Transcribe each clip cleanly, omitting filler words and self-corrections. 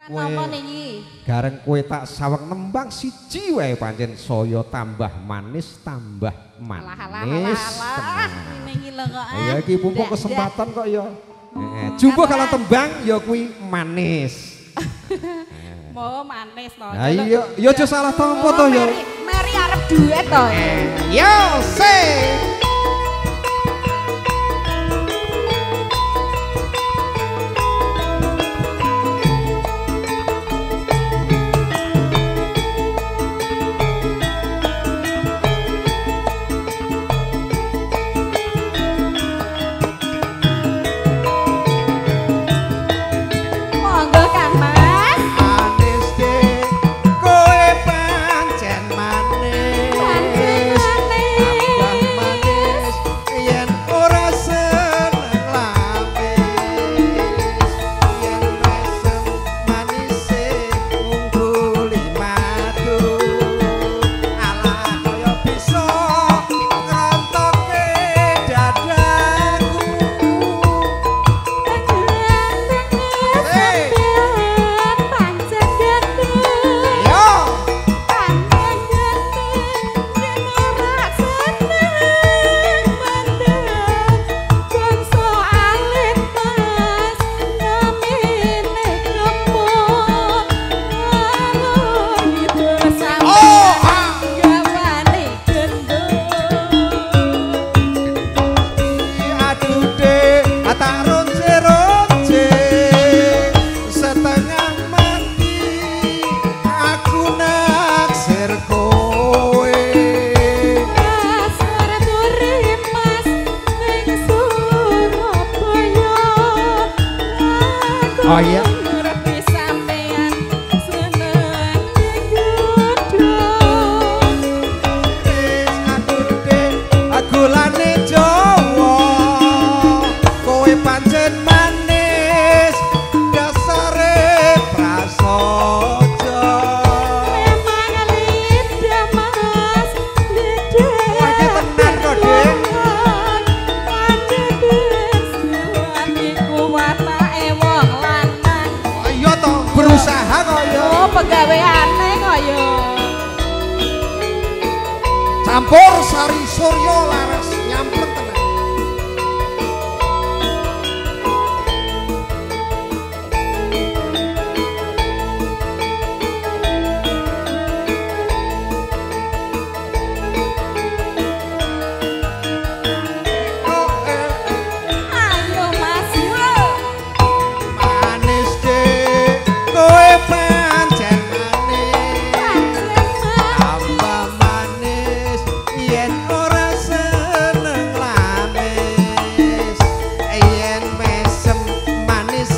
Napa niki? Gareng kowe tak saweg nembang siji wae pancen saya tambah manis tambah manis. Ini lho kok. Ya iki pumpuk kesempatan kok ya. Jumbo kalau tembang ya kuwi manis. Mau manis to. Lah iya, ya aja salah tampa to ya. Mari arep duet to. Yo, se. Oh iya. Pegaweane kaya campur sari surya laras nyamplek tenan. ayo Mas yo Manis deh kowe pancen tambah manis yen ora seneng lamis yen mesem manis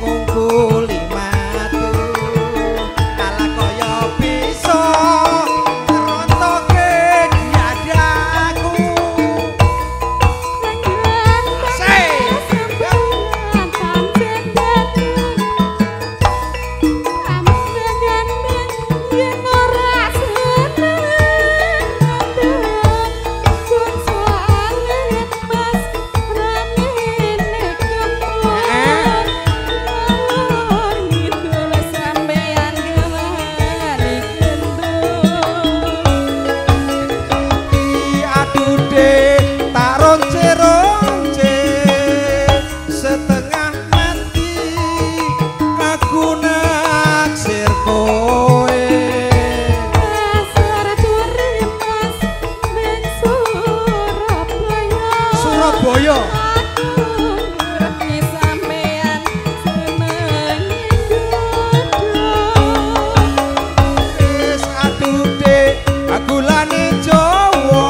ngungkuli matu ala kaya bisa rontoke diadaku Surabaya. Wis aduh dek agulane Jawa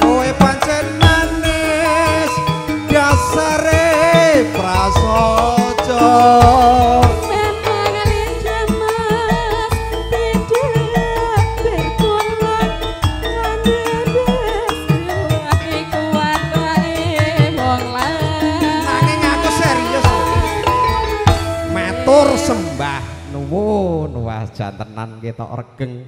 kowe pancen manis dasare prasaja. Sembah nuwun wah jantenan ketok regeng.